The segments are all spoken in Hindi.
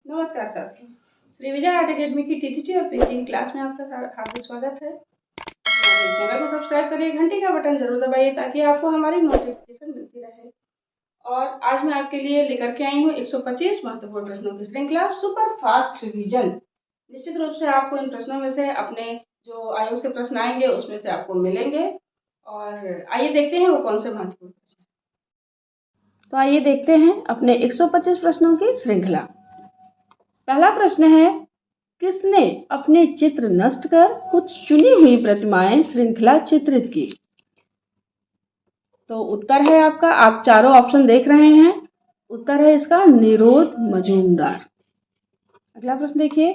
नमस्कार साथियों, श्री विजय आर्ट अकेडमी की टीटीटी और पेंटिंग क्लास में आपका हार्दिक स्वागत है। हमारे चैनल को सब्सक्राइब करिए, घंटी का बटन जरूर दबाइए ताकि आपको हमारी नोटिफिकेशन मिलती रहे। और आज मैं आपके लिए लेकर के आई हूँ 125 महत्वपूर्ण प्रश्नों की श्रृंखला सुपर फास्ट रिवीजन। निश्चित रूप से आपको इन प्रश्नों में से अपने जो आयोग से प्रश्न आएंगे उसमें से आपको मिलेंगे। और आइए देखते हैं वो कौन से महत्वपूर्ण प्रश्न। तो आइए देखते हैं अपने 125 प्रश्नों की श्रृंखला। पहला प्रश्न है, किसने अपने चित्र नष्ट कर कुछ चुनी हुई प्रतिमाएं श्रृंखला चित्रित की? तो उत्तर है आपका, आप चारों ऑप्शन देख रहे हैं, उत्तर है इसका निरोध मजूमदार। अगला प्रश्न देखिए,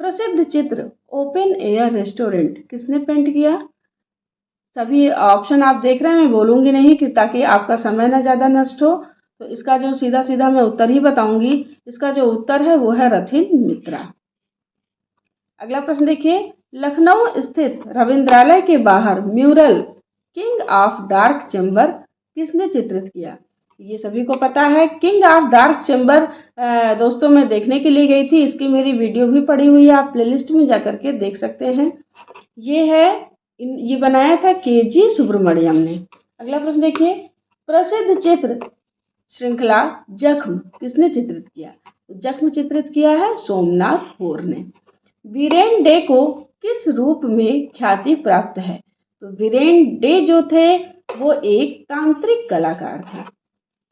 प्रसिद्ध चित्र ओपन एयर रेस्टोरेंट किसने पेंट किया? सभी ऑप्शन आप देख रहे हैं, मैं बोलूंगी नहीं कि ताकि आपका समय ना ज्यादा नष्ट हो। तो इसका जो सीधा सीधा मैं उत्तर ही बताऊंगी, इसका जो उत्तर है वो है रथिन मित्रा। अगला प्रश्न देखिए, लखनऊ स्थित रविंद्रालय के बाहर mural king of dark chamber किसने चित्रित किया? ये सभी को पता है। किंग ऑफ डार्क चैम्बर दोस्तों मैं देखने के लिए गई थी, इसकी मेरी वीडियो भी पड़ी हुई है, आप प्लेलिस्ट में जाकर के देख सकते हैं। ये बनाया था केजी सुब्रमण्यम ने। अगला प्रश्न देखिए, प्रसिद्ध चित्र श्रृंखला जख्म किसने चित्रित किया? जख्म चित्रित किया है सोमनाथ होर ने। वीरेन डे को किस रूप में ख्याति प्राप्त है? तो वीरेन डे जो थे वो एक तांत्रिक कलाकार थे।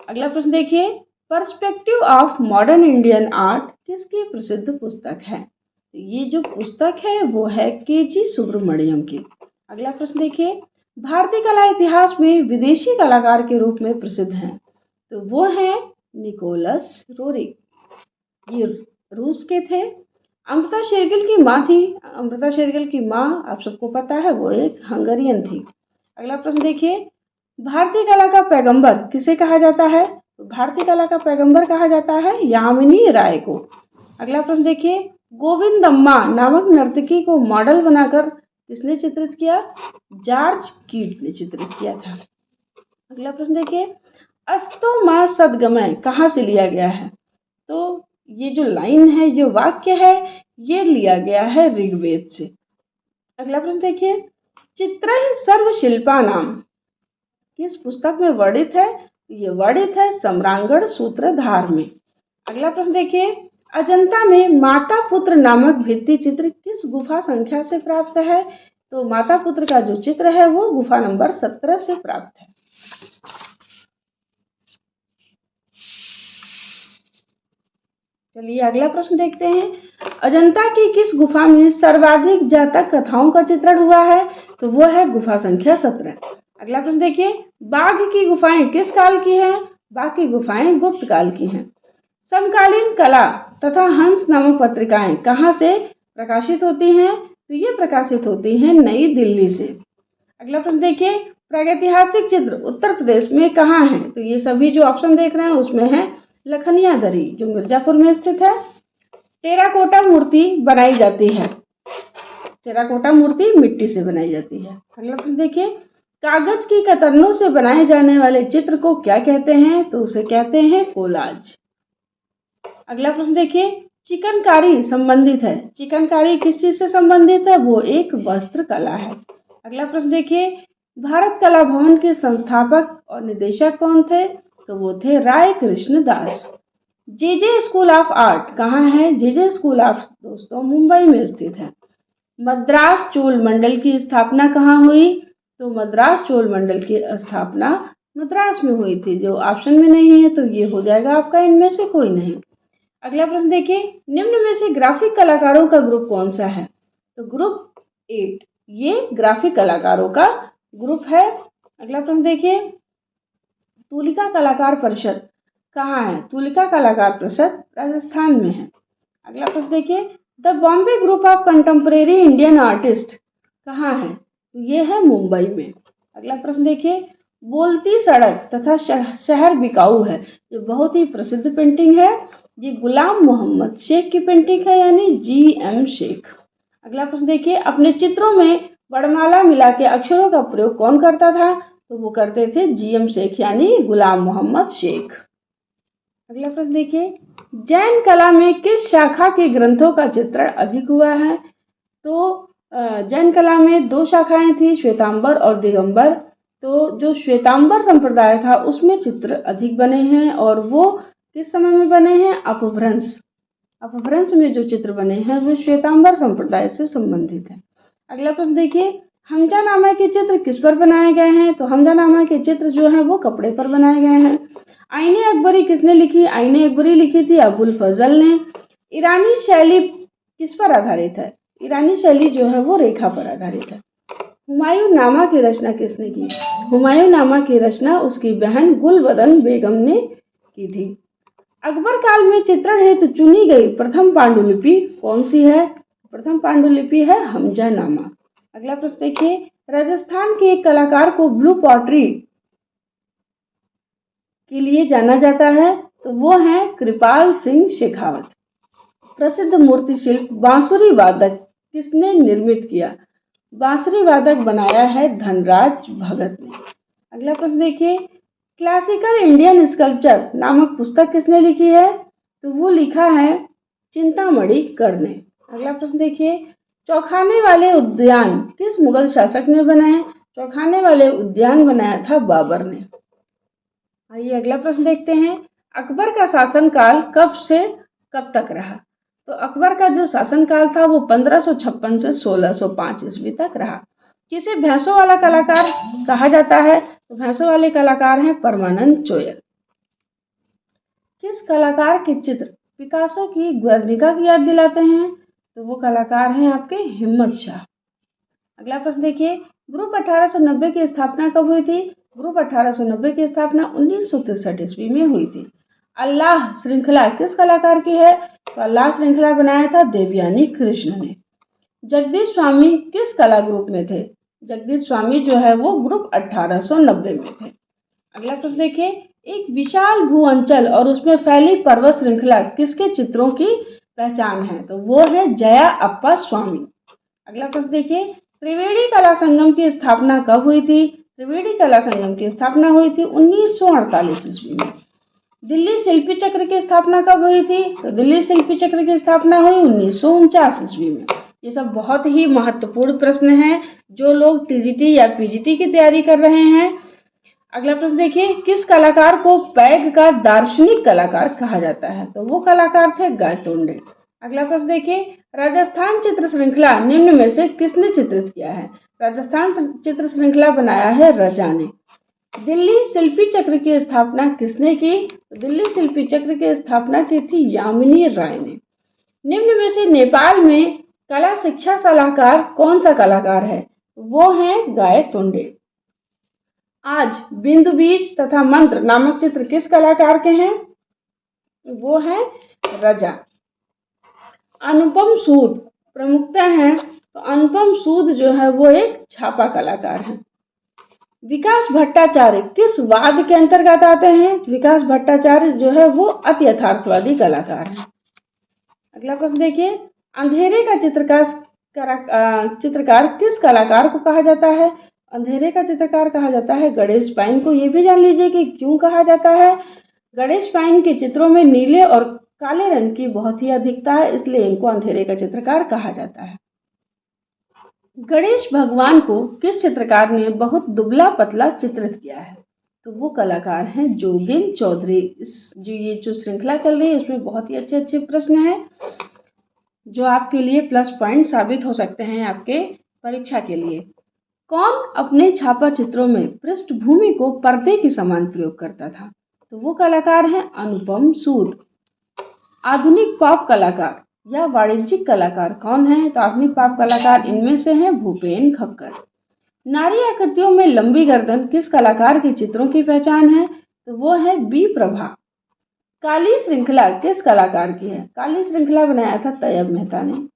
अगला प्रश्न देखिए, perspective of modern Indian art किसकी प्रसिद्ध पुस्तक है? तो ये जो पुस्तक है वो है केजी सुब्रमण्यम की। अगला प्रश्न देखिए, भारतीय कला इतिहास में विदेशी कलाकार के रूप में प्रसिद्ध हैं, तो वो हैं निकोलस रोरिक, ये रूस के थे। अमृता शेरगिल की माँ थी, अमृता शेरगिल की माँ आप सबको पता है वो एक हंगरियन थी। अगला प्रश्न देखिए, भारतीय कला का पैगंबर किसे कहा जाता है? तो भारतीय कला का पैगंबर कहा जाता है यामिनी राय को। अगला प्रश्न देखिए, गोविंदम्मा नामक नर्तकी को मॉडल बनाकर किसने चित्रित किया? जॉर्ज कीट ने चित्रित किया था। अगला प्रश्न देखिए, अस्तो मा सदगमय कहाँ से लिया गया है? तो ये जो लाइन है, जो वाक्य है, ये लिया गया है ऋग्वेद से। अगला प्रश्न देखिए, चित्रहि सर्वशिल्पा नाम किस पुस्तक में वर्णित है? ये वर्णित है सम्रांगण सूत्रधार में। अगला प्रश्न देखिए, अजंता में माता पुत्र नामक भित्ति चित्र किस गुफा संख्या से प्राप्त है? तो माता पुत्र का जो चित्र है वो गुफा नंबर 17 से प्राप्त है। चलिए अगला प्रश्न देखते हैं, अजंता की किस गुफा में सर्वाधिक जातक कथाओं का चित्रण हुआ है? तो वो है गुफा संख्या 17। अगला प्रश्न देखिए, बाघ की गुफाएं किस काल की हैं? बाघ की गुफाएं गुप्त काल की हैं। समकालीन कला तथा हंस नामक पत्रिकाएं कहाँ से प्रकाशित होती हैं? तो ये प्रकाशित होती हैं नई दिल्ली से। अगला प्रश्न देखिए, प्रागैतिहासिक चित्र उत्तर प्रदेश में कहाँ है? तो ये सभी जो ऑप्शन देख रहे हैं उसमें है लखनिया दरी जो मिर्जापुर में स्थित है। टेराकोटा मूर्ति बनाई जाती है, टेराकोटा मूर्ति मिट्टी से बनाई जाती है। अगला प्रश्न देखिए, कागज की कतरनों से बनाए जाने वाले चित्र को क्या कहते हैं? तो उसे कहते हैं कोलाज। अगला प्रश्न देखिए, चिकनकारी संबंधित है, चिकनकारी किस चीज से संबंधित है? वो एक वस्त्र कला है। अगला प्रश्न देखिए, भारत कला भवन के संस्थापक और निदेशक कौन थे? तो वो थे राय कृष्ण दास। जेजे स्कूल ऑफ आर्ट कहाँ है? जेजे स्कूल ऑफ दोस्तों मुंबई में स्थित है। मद्रास चोल मंडल की स्थापना कहाँ हुई? तो मद्रास चोल मंडल की स्थापना मद्रास में हुई थी। जो ऑप्शन में नहीं है तो ये हो जाएगा आपका इनमें से कोई नहीं। अगला प्रश्न देखिए, निम्न में से ग्राफिक कलाकारों का ग्रुप कौन सा है? तो ग्रुप 8 ये ग्राफिक कलाकारों का ग्रुप है। अगला प्रश्न देखिए, तुलिका कलाकार परिषद कहाँ है? तुलिका कलाकार परिषद राजस्थान में है। अगला प्रश्न देखिए, the Bombay group of contemporary Indian artist कहाँ है? तो ये है मुंबई में। अगला प्रश्न देखिए, बोलती सड़क तथा शहर बिकाऊ है, ये बहुत ही प्रसिद्ध पेंटिंग है, ये गुलाम मोहम्मद शेख की पेंटिंग है, यानी GM शेख। अगला प्रश्न देखिए, अपने चित्रों में वर्णमाला मिला के अक्षरों का प्रयोग कौन करता था? तो वो करते थे GM शेख यानी गुलाम मोहम्मद शेख। अगला प्रश्न देखिए, जैन कला में किस शाखा के ग्रंथों का चित्रण अधिक हुआ है? तो जैन कला में दो शाखाएं थी, श्वेतांबर और दिगंबर। तो जो श्वेतांबर संप्रदाय था उसमें चित्र अधिक बने हैं और वो किस समय में बने हैं? अपभ्रंश। अपभ्रंश में जो चित्र बने हैं वो श्वेतांबर संप्रदाय से संबंधित है। अगला प्रश्न देखिए, हमजानामा के चित्र किस पर बनाए गए हैं? तो हमजानामा के चित्र जो है वो कपड़े पर बनाए गए हैं। आईने अकबरी किसने लिखी? आईने अकबरी लिखी थी अबुल फजल ने। ईरानी शैली किस पर आधारित है? ईरानी शैली जो है वो रेखा पर आधारित है। हुमायूं नामा की रचना किसने की? हुमायूं नामा की रचना उसकी बहन गुलबदन बेगम ने की थी। अकबर काल में चित्रण हेतु चुनी गई प्रथम पांडुलिपि कौन सी है? प्रथम पांडुलिपि है हमजानामा। अगला प्रश्न देखिए, राजस्थान के एक कलाकार को ब्लू पॉटरी के लिए जाना जाता है, तो वो है कृपाल सिंह शेखावत। प्रसिद्ध मूर्ति शिल्प बांसुरी वादक किसने निर्मित किया? बांसुरी वादक बनाया है धनराज भगत ने। अगला प्रश्न देखिए, क्लासिकल इंडियन स्कल्पचर नामक पुस्तक किसने लिखी है? तो वो लिखा है चिंतामणि कर ने। अगला प्रश्न देखिए, चौखाने वाले उद्यान किस मुगल शासक ने बनाए? चौखाने वाले उद्यान बनाया था बाबर ने। आइए अगला प्रश्न देखते हैं, अकबर का शासनकाल कब से कब तक रहा? तो अकबर का जो शासनकाल था वो 1556 से 1605 ईस्वी तक रहा। किसे भैंसों वाला कलाकार कहा जाता है? तो भैंसों वाले कलाकार हैं परमानंद चोयल। किस कलाकार के चित्र पिकासो की गुर्निका की याद दिलाते हैं? तो वो कलाकार हैं आपके हिम्मत शाह। अगला प्रश्न देखिए, ग्रुप 1890 की स्थापना कब हुई थी? ग्रुप 1890 की स्थापना 1963 ईस्वी में हुई थी। अल्लाह श्रृंखला किस कलाकार की है? तो अल्लाह श्रृंखला बनाया था देवयानी कृष्ण ने। जगदीश स्वामी किस कला ग्रुप में थे? जगदीश स्वामी जो है वो ग्रुप 1890 में थे। अगला प्रश्न देखिए, एक विशाल भू अंचल और उसमें फैली पर्वत श्रृंखला किसके चित्रों की पहचान है? तो वो है जया अप्पा स्वामी। अगला प्रश्न देखिए, त्रिवेणी कला संगम की स्थापना कब हुई थी? त्रिवेणी कला संगम की स्थापना हुई थी 1948 ईस्वी में। दिल्ली शिल्पी चक्र की स्थापना कब हुई थी? तो दिल्ली शिल्पी चक्र की स्थापना हुई 1949 ईस्वी में। ये सब बहुत ही महत्वपूर्ण प्रश्न हैं जो लोग टीजीटी या पीजीटी की तैयारी कर रहे हैं। अगला प्रश्न देखिए, किस कलाकार को पैग का दार्शनिक कलाकार कहा जाता है? तो वो कलाकार थे गायतोंडे। अगला प्रश्न देखिए, राजस्थान चित्र श्रृंखला निम्न में से किसने चित्रित किया है? राजस्थान चित्र श्रृंखला बनाया है रजा ने। दिल्ली शिल्पी चक्र की स्थापना किसने की? दिल्ली शिल्पी चक्र की स्थापना की थी यामिनी राय ने। निम्न में से नेपाल में कला शिक्षा सलाहकार कौन सा कलाकार है? वो है गायतोंडे। आज बिंदु बीज तथा मंत्र नामक चित्र किस कलाकार के हैं? वो है रजा। अनुपम सूद प्रमुखता है, तो अनुपम सूद जो है वो एक छापा कलाकार है। विकास भट्टाचार्य किस वाद के अंतर्गत आते हैं? विकास भट्टाचार्य जो है वो अति यथार्थवादी कलाकार है। अगला प्रश्न देखिए, अंधेरे का चित्रकार किस कलाकार को कहा जाता है? अंधेरे का चित्रकार कहा जाता है गणेश पाइन को। ये भी जान लीजिए कि क्यों कहा जाता है। गणेश पाइन के चित्रों में नीले और काले रंग की बहुत ही अधिकता है, इसलिए इनको अंधेरे का चित्रकार कहा जाता है। गणेश भगवान को किस चित्रकार ने बहुत दुबला पतला चित्रित किया है? तो वो कलाकार हैं जोगिन चौधरी। ये जो श्रृंखला चल रही है उसमें बहुत ही अच्छे अच्छे प्रश्न हैं जो आपके लिए प्लस पॉइंट साबित हो सकते हैं आपके परीक्षा के लिए। कौन अपने छापा चित्रों में पृष्ठभूमि को पर्दे के समान प्रयोग करता था? तो वो कलाकार हैं अनुपम सूद। आधुनिक पॉप कलाकार या वाणिज्यिक कलाकार कौन है? तो आधुनिक पॉप कलाकार इनमें से हैं भूपेन खक्कर। नारी आकृतियों में लंबी गर्दन किस कलाकार के चित्रों की पहचान है? तो वो है बी प्रभा। काली श्रृंखला किस कलाकार की है? काली श्रृंखला बनाया था तैयब मेहता ने।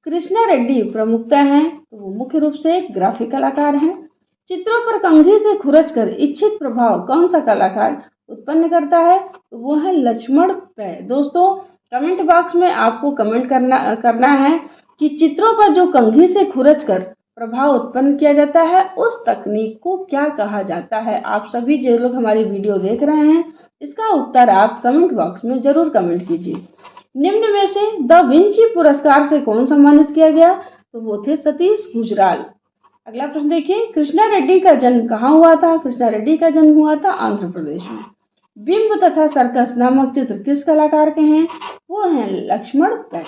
कृष्णा रेड्डी प्रमुखता हैं, तो वो मुख्य रूप से एक ग्राफिक कलाकार हैं। चित्रों पर कंघी से खुरच कर इच्छित प्रभाव कौन सा कलाकार उत्पन्न करता है? तो वो है लक्ष्मण पै। दोस्तों कमेंट बॉक्स में आपको कमेंट करना है कि चित्रों पर जो कंघी से खुरच कर प्रभाव उत्पन्न किया जाता है, उस तकनीक को क्या कहा जाता है? आप सभी जो लोग हमारी वीडियो देख रहे हैं, इसका उत्तर आप कमेंट बॉक्स में जरूर कमेंट कीजिए। निम्न में से द विंची पुरस्कार से कौन सम्मानित किया गया? तो वो थे सतीश गुजराल। अगला प्रश्न देखिए, कृष्णा रेड्डी का जन्म कहाँ हुआ था? कृष्णा रेड्डी का जन्म हुआ था आंध्र प्रदेश में। बिंब तथा सर्कस नामक चित्र किस कलाकार के हैं? वो हैं लक्ष्मण पैक।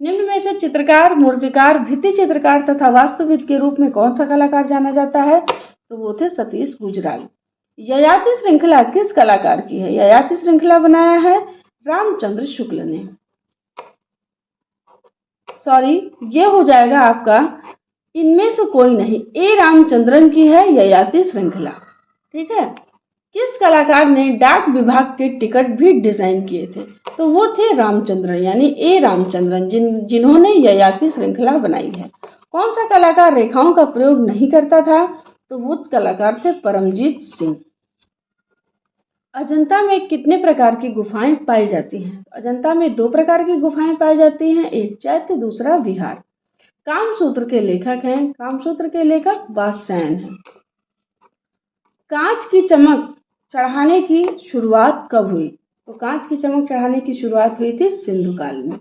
निम्न में से चित्रकार, मूर्तिकार, भित्ति चित्रकार तथा वास्तुविद के रूप में कौन सा कलाकार जाना जाता है? तो वो थे सतीश गुजराल। ययाति श्रृंखला किस कलाकार की है? ययाति श्रृंखला बनाया है रामचंद्र शुक्ल ने। सॉरी, ये हो जाएगा आपका इनमें से कोई नहीं, ए रामचंद्रन की है ययाति श्रृंखला। ठीक है। किस कलाकार ने डाक विभाग के टिकट भी डिजाइन किए थे? तो वो थे रामचंद्रन, यानी ए रामचंद्रन, जिन्होंने ययाति श्रृंखला बनाई है। कौन सा कलाकार रेखाओं का प्रयोग नहीं करता था? तो वो कलाकार थे परमजीत सिंह। अजंता में कितने प्रकार की गुफाएं पाई जाती हैं? अजंता में 2 प्रकार की गुफाएं पाई जाती हैं, एक चैत्य, दूसरा विहार। कामसूत्र के लेखक हैं, कामसूत्र के लेखक वात्स्यायन हैं। कांच की चमक चढ़ाने की शुरुआत कब हुई? तो कांच की चमक चढ़ाने की शुरुआत हुई थी सिंधु काल में।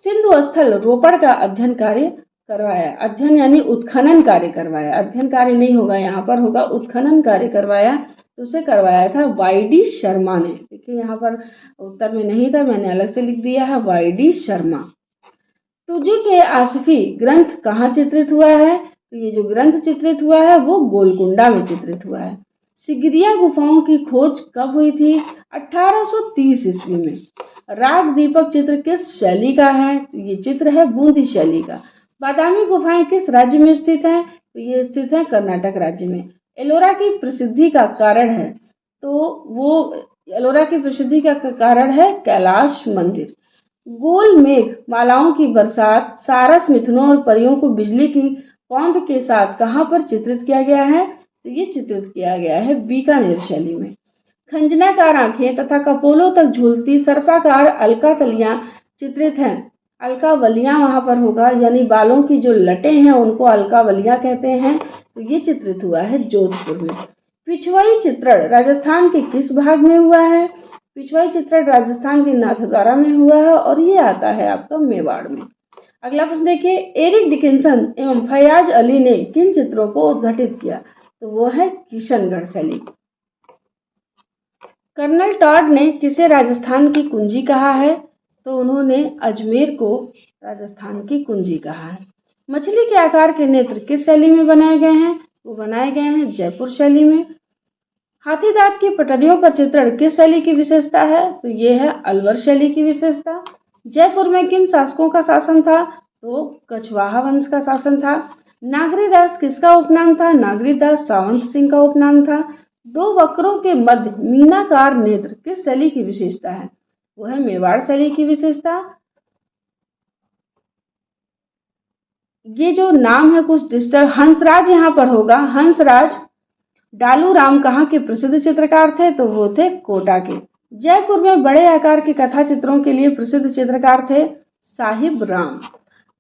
सिंधु स्थल रोपड़ का अध्ययन कार्य करवाया, अध्ययन यानी उत्खनन कार्य करवाया, अध्ययन कार्य नहीं होगा, यहाँ पर होगा उत्खनन कार्य करवाया, तो उसे करवाया था वाई.डी. शर्मा ने। देखिए यहाँ पर उत्तर में नहीं था, मैंने अलग से लिख दिया है वाई.डी. शर्मा। तुझे के आसफी ग्रंथ कहाँ चित्रित हुआ है? तो ये जो ग्रंथ चित्रित हुआ है वो गोलकुंडा में चित्रित हुआ है। सिगरिया गुफाओं की खोज कब हुई थी? 1830 ईस्वी में। राग दीपक चित्र किस शैली का है? तो ये चित्र है बूंदी शैली का। बादामी गुफाएं किस राज्य में स्थित हैं? तो ये स्थित है कर्नाटक राज्य में। एलोरा की प्रसिद्धि का कारण है, तो वो एलोरा की प्रसिद्धि का कारण है कैलाश मंदिर। गोल मेघ मालाओं की बरसात, सारस, मिथुनों और परियों को बिजली की कौंध के साथ कहाँ पर चित्रित किया गया है? तो ये चित्रित किया गया है बीकानेर शैली में। खंजनाकार आंखें तथा कपोलों तक झूलती सर्पाकार अलकातलियां चित्रित हैं। अलकावलियां वहां पर होगा, यानी बालों की जो लटें हैं उनको अलकावलियां कहते हैं। तो ये चित्रित हुआ है जोधपुर में। पिछवाई चित्रण राजस्थान के किस भाग में हुआ है? पिछवाई चित्रण राजस्थान के नाथद्वारा में हुआ है और ये आता है आपका मेवाड़ में। अगला प्रश्न देखिए, एरिक डिकिंसन एवं फयाज अली ने किन चित्रों को उद्घाटित किया? तो वो है किशनगढ़ शैली। कर्नल टॉड ने किसे राजस्थान की कुंजी कहा है? तो उन्होंने अजमेर को राजस्थान की कुंजी कहा है। मछली के आकार के नेत्र किस शैली में बनाए गए हैं? वो बनाए गए हैं जयपुर शैली में। हाथी दांत की पटरियों पर चित्रण किस शैली की विशेषता है? तो ये है अलवर शैली की विशेषता। जयपुर में किन शासकों का शासन था? तो कछवाहा वंश का शासन था। नागरीदास किसका उपनाम था? नागरीदास सावंत सिंह का उपनाम था। 2 वक्रों के मध्य मीनाकार नेत्र किस शैली की विशेषता है? वो है मेवाड़ शैली की विशेषता। ये जो नाम है कुछ डिस्टर्ब, हंसराज यहाँ पर होगा। हंसराज डालू राम कहाँ के प्रसिद्ध चित्रकार थे? तो वो थे कोटा के। जयपुर में बड़े आकार के कथा चित्रों के लिए प्रसिद्ध चित्रकार थे साहिब राम।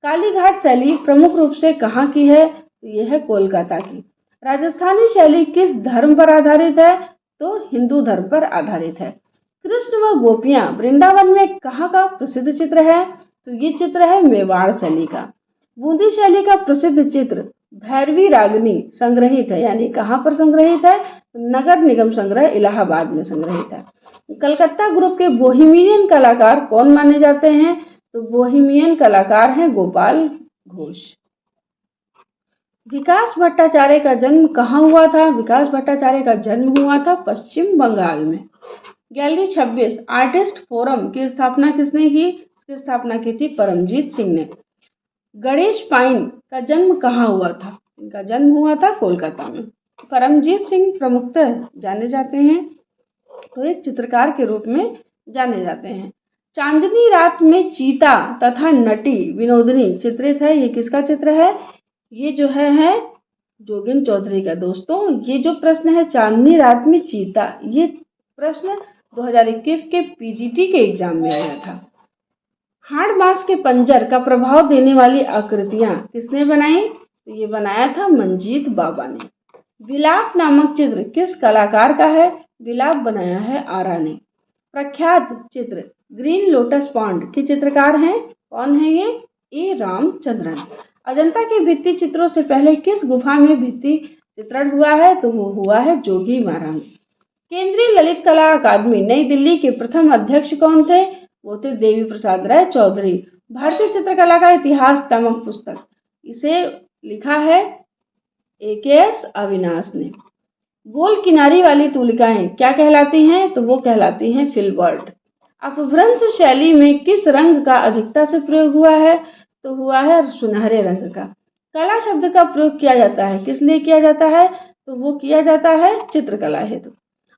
कालीघाट शैली प्रमुख रूप से कहाँ की है? तो यह है कोलकाता की। राजस्थानी शैली किस धर्म पर आधारित है? तो हिंदू धर्म पर आधारित है। कृष्ण व गोपियां वृंदावन में कहाँ का प्रसिद्ध चित्र है? तो ये चित्र है मेवाड़ शैली का। बूंदी शैली का प्रसिद्ध चित्र भैरवी रागनी संग्रहित है, यानी कहाँ पर संग्रहित है? तो नगर निगम संग्रह इलाहाबाद में संग्रहित है। कलकत्ता ग्रुप के बोहेमियन कलाकार कौन माने जाते हैं? तो बोहेमियन कलाकार हैं गोपाल घोष। विकास भट्टाचार्य का जन्म कहाँ हुआ था? विकास भट्टाचार्य का जन्म हुआ था पश्चिम बंगाल में। गैलरी 26 आर्टिस्ट फोरम की स्थापना किसने की? इसकी स्थापना की थी परमजीत सिंह ने। गणेश पाइन का जन्म कहाँ हुआ था? इनका जन्म हुआ था कोलकाता में। परमजीत सिंह प्रमुखतः जाने जाते हैं तो एक चित्रकार के रूप में जाने जाते हैं। चांदनी रात में चीता तथा नटी विनोदनी चित्रित है। ये किसका चित्र है? ये जो है जोगिंद्र चौधरी का। दोस्तों ये जो प्रश्न है चांदनी रात में चीता, ये प्रश्न 2021 के पीजीटी के एग्जाम में आया था। हाड़ मास के पंजर का प्रभाव देने वाली आकृतियां किसने बनाई? तो ये बनाया था मंजीत बाबा ने। विलाप नामक चित्र किस कलाकार का है? विलाप बनाया है आरा ने। प्रख्यात चित्र ग्रीन लोटस पॉन्ड के चित्रकार हैं? कौन है ये? ए रामचंद्रन। अजंता के भित्ति चित्रों से पहले किस गुफा में भित्ति चित्रण हुआ है? तो वो हुआ है जोगीमारा में। केंद्रीय ललित कला अकादमी नई दिल्ली के प्रथम अध्यक्ष कौन थे? वो थे देवी प्रसाद राय चौधरी। भारतीय चित्रकला का इतिहास नामक पुस्तक इसे लिखा है AKS अविनाश ने। गोल किनारी वाली तुलिकाएं क्या कहलाती हैं? तो वो कहलाती हैं फिलबर्ट। अपभ्रंश शैली में किस रंग का अधिकता से प्रयोग हुआ है? तो हुआ है सुनहरे रंग का। कला शब्द का प्रयोग किया जाता है किस लिए किया जाता है? तो वो किया जाता है चित्रकला हेतु।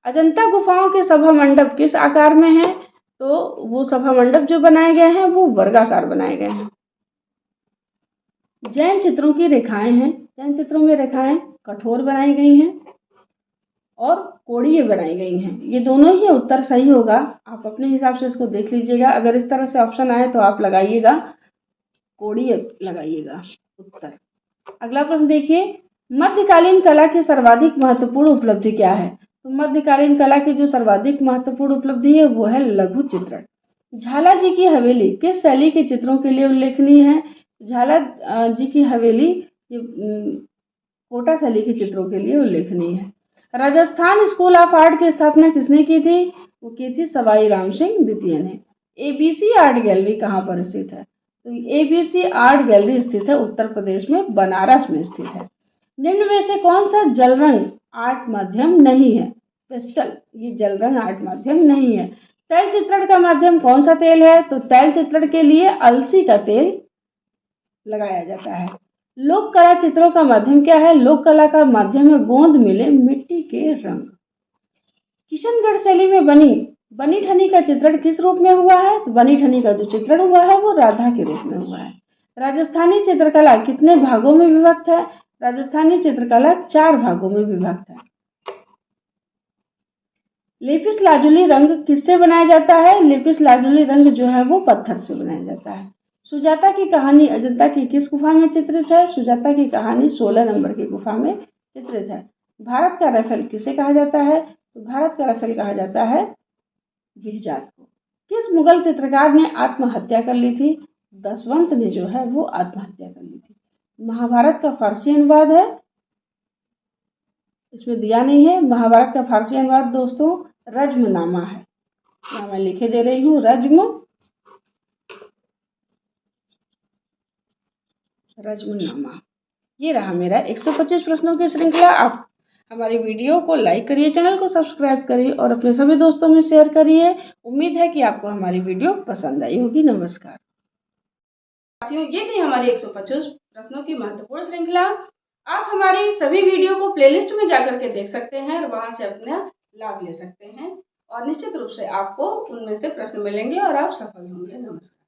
अजंता गुफाओं के सभा मंडप किस आकार में है? तो वो सभा मंडप जो बनाए गए हैं वो वर्गाकार बनाए गए हैं। जैन चित्रों की रेखाएं हैं। जैन चित्रों में रेखाएं कठोर बनाई गई हैं और कोणीय बनाई गई हैं। ये दोनों ही उत्तर सही होगा। आप अपने हिसाब से इसको देख लीजिएगा। अगर इस तरह से ऑप्शन आए तो आप लगाइएगा, कोणीय लगाइएगा उत्तर। अगला प्रश्न देखिए, मध्यकालीन कला की सर्वाधिक महत्वपूर्ण उपलब्धि क्या है? तो मध्यकालीन कला की जो सर्वाधिक महत्वपूर्ण उपलब्धि है वो है लघु चित्रण। झाला जी की हवेली किस शैली के चित्रों के लिए उल्लेखनीय है? झाला जी की हवेली ये कोटा शैली के चित्रों के लिए उल्लेखनीय है। राजस्थान स्कूल ऑफ आर्ट की स्थापना किसने की थी? वो की थी सवाई राम सिंह द्वितीय ने। ABC आर्ट गैलरी कहाँ पर स्थित है? तो ABC आर्ट गैलरी स्थित है उत्तर प्रदेश में, बनारस में स्थित है। निम्न में से कौन सा जल रंग आर्ट माध्यम नहीं है? पेस्टल, ये जल रंग आर्ट माध्यम नहीं है। तैल चित्रण का माध्यम कौन सा तेल है? तो तैल चित्रण के लिए अलसी का तेल लगाया जाता है। लोक कला चित्रों का माध्यम क्या है? लोक कला का माध्यम है गोंद मिले मिट्टी के रंग। किशनगढ़ शैली में बनी ठनी का चित्रण किस रूप में हुआ है? तो बनी ठनी का जो चित्रण हुआ है वो राधा के रूप में हुआ है। राजस्थानी चित्रकला कितने भागों में विभक्त है? राजस्थानी चित्रकला 4 भागों में विभक्त है। लेपिस लाजुली रंग किससे बनाया जाता है? लेपिस लाजुली रंग जो है वो पत्थर से बनाया जाता है। सुजाता की कहानी अजंता की किस गुफा में चित्रित है? सुजाता की कहानी 16 नंबर की गुफा में चित्रित है। भारत का राफेल किसे कहा जाता है? तो भारत का राफेल कहा जाता है बिहजात को। किस मुगल चित्रकार ने आत्महत्या कर ली थी? दसवंत ने जो है वो आत्महत्या कर ली थी। महाभारत का फारसी अनुवाद है, इसमें दिया नहीं है। महाभारत का फारसी अनुवाद दोस्तों रज्मनामा है। यहाँ मैं लिखे दे रही हूँ रज्मनामा। ये रहा मेरा 125 प्रश्नों की श्रृंखला। आप हमारी वीडियो को लाइक करिए, चैनल को सब्सक्राइब करिए और अपने सभी दोस्तों में शेयर करिए। उम्मीद है कि आपको हमारी वीडियो पसंद आई होगी। नमस्कार साथियों, ये थी हमारी 125 प्रश्नों की महत्वपूर्ण श्रृंखला। आप हमारी सभी वीडियो को प्लेलिस्ट में जाकर के देख सकते हैं और वहां से अपना लाभ ले सकते हैं और निश्चित रूप से आपको उनमें से प्रश्न मिलेंगे और आप सफल होंगे। नमस्कार।